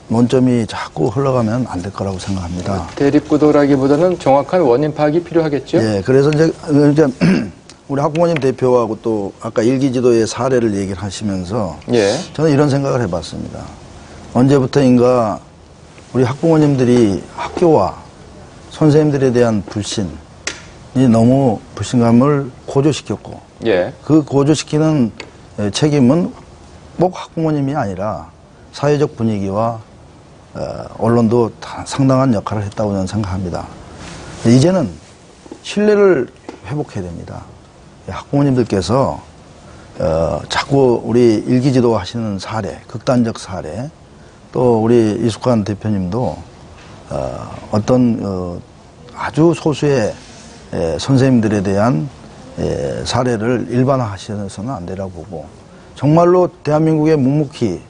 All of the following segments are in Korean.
논점이 자꾸 흘러가면 안 될 거라고 생각합니다. 대립구도라기보다는 정확한 원인 파악이 필요하겠죠? 예, 그래서 이제 우리 학부모님 대표하고 또 아까 일기지도의 사례를 얘기를 하시면서 예. 저는 이런 생각을 해봤습니다. 언제부터인가 우리 학부모님들이 학교와 선생님들에 대한 불신이 너무 불신감을 고조시켰고 예. 그 고조시키는 책임은 꼭 학부모님이 아니라 사회적 분위기와 언론도 다 상당한 역할을 했다고 저는 생각합니다. 이제는 신뢰를 회복해야 됩니다. 학부모님들께서 자꾸 우리 일기지도 하시는 사례, 극단적 사례, 또 우리 이숙환 대표님도 어떤 아주 소수의 선생님들에 대한 사례를 일반화하셔서는 안 되라고 보고 정말로 대한민국의 묵묵히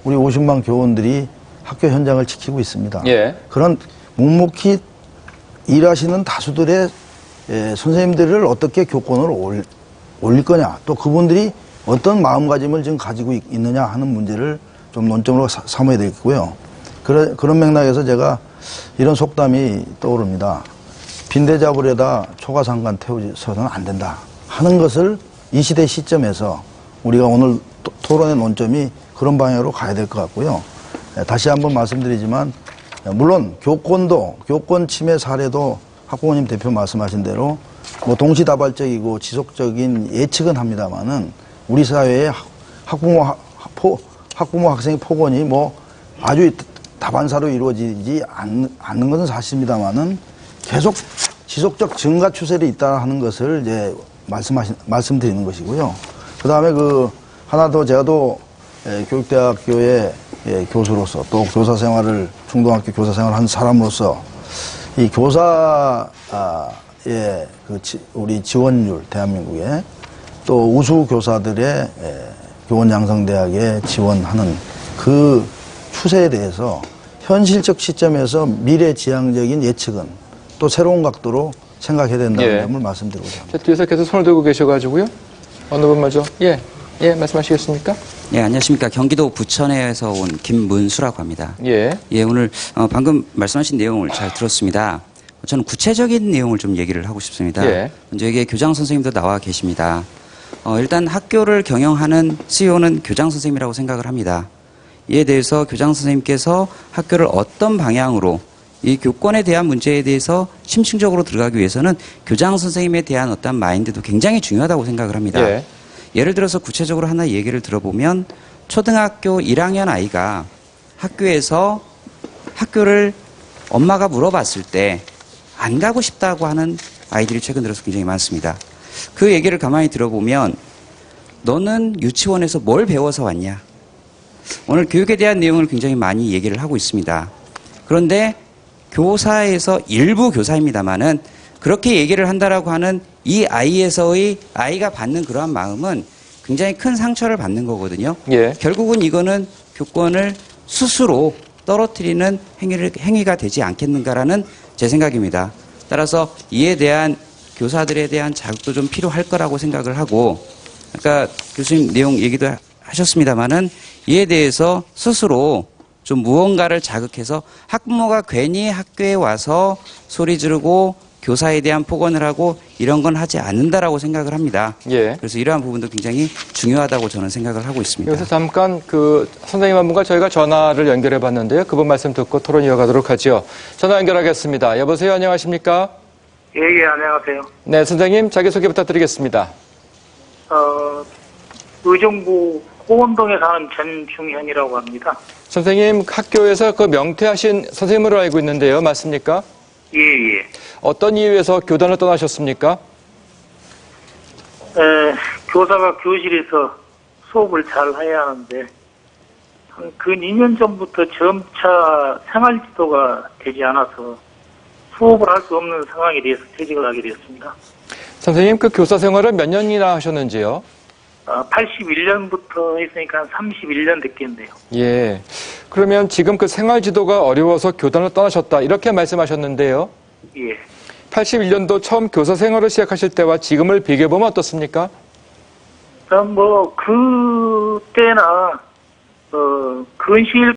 우리 50만 교원들이 학교 현장을 지키고 있습니다. 예. 그런 묵묵히 일하시는 다수들의 선생님들을 어떻게 교권을 올릴 거냐, 또 그분들이 어떤 마음가짐을 지금 가지고 있느냐 하는 문제를 좀 논점으로 삼아야 되겠고요. 그런 맥락에서 제가 이런 속담이 떠오릅니다. 빈대잡으려다 초가상간 태우서는 안 된다 하는 것을 이 시대 시점에서 우리가 오늘 토론의 논점이 그런 방향으로 가야 될 것 같고요. 다시 한번 말씀드리지만 물론 교권 침해 사례도 학부모님 대표 말씀하신 대로 뭐 동시다발적이고 지속적인 예측은 합니다만은 우리 사회의 학부모 학생의 폭언이 뭐 아주 다반사로 이루어지지 않는 것은 사실입니다만은 계속 지속적 증가 추세로 있다 하는 것을 이제 말씀드리는 것이고요. 그 다음에 하나 더 제가 또 교육대학교의 교수로서 또 교사 생활을 중등학교 교사 생활을 한 사람으로서 이 교사의 우리 지원율 대한민국에 또 우수 교사들의 교원양성대학에 지원하는 그 추세에 대해서 현실적 시점에서 미래지향적인 예측은 또 새로운 각도로 생각해야 된다는 점을 말씀드리고자 합니다. 뒤에서 계속 손을 들고 계셔가지고요. 어느 분 먼저? 예, 말씀하시겠습니까? 예, 안녕하십니까. 경기도 부천에서 온 김문수라고 합니다. 예. 예, 오늘 방금 말씀하신 내용을 잘 들었습니다. 저는 구체적인 내용을 좀 얘기를 하고 싶습니다. 예. 먼저 여기에 교장 선생님도 나와 계십니다. 일단 학교를 경영하는 CEO는 교장 선생님이라고 생각을 합니다. 이에 대해서 교장 선생님께서 학교를 어떤 방향으로 이 교권에 대한 문제에 대해서 심층적으로 들어가기 위해서는 교장 선생님에 대한 어떤 마인드도 굉장히 중요하다고 생각을 합니다. 예. 예를 들어서 구체적으로 하나 얘기를 들어보면 초등학교 1학년 아이가 학교에서 학교를 엄마가 물어봤을 때 안 가고 싶다고 하는 아이들이 최근 들어서 굉장히 많습니다. 그 얘기를 가만히 들어보면 너는 유치원에서 뭘 배워서 왔냐? 오늘 교육에 대한 내용을 굉장히 많이 얘기를 하고 있습니다. 그런데 교사에서 일부 교사입니다만은 그렇게 얘기를 한다라고 하는 이 아이에서의 아이가 받는 그러한 마음은 굉장히 큰 상처를 받는 거거든요. 예. 결국은 이거는 교권을 스스로 떨어뜨리는 행위가 되지 않겠는가라는 제 생각입니다. 따라서 이에 대한 교사들에 대한 자극도 좀 필요할 거라고 생각을 하고 아까 교수님 내용 얘기도 하셨습니다만은 이에 대해서 스스로 좀 무언가를 자극해서 학부모가 괜히 학교에 와서 소리 지르고 교사에 대한 폭언을 하고 이런 건 하지 않는다라고 생각을 합니다. 예. 그래서 이러한 부분도 굉장히 중요하다고 저는 생각을 하고 있습니다. 여기서 잠깐 선생님 한 분과 저희가 전화를 연결해 봤는데요. 그분 말씀 듣고 토론 이어가도록 하죠. 전화 연결하겠습니다. 여보세요. 안녕하십니까? 예, 안녕하세요. 네, 선생님 자기소개 부탁드리겠습니다. 의정부 호원동에 사는 전중현이라고 합니다. 선생님 학교에서 명퇴하신 선생님으로 알고 있는데요. 맞습니까? 예. 어떤 이유에서 교단을 떠나셨습니까? 교사가 교실에서 수업을 잘 해야 하는데 근 2년 전부터 점차 생활지도가 되지 않아서 수업을 할 수 없는 상황에 대해서 퇴직을 하게 되었습니다. 선생님 그 교사 생활을 몇 년이나 하셨는지요? 81년부터 했으니까 한 31년 됐겠네요. 예. 그러면 지금 그 생활지도가 어려워서 교단을 떠나셨다 이렇게 말씀하셨는데요. 예. 81년도 처음 교사 생활을 시작하실 때와 지금을 비교해보면 어떻습니까? 그때나 근시일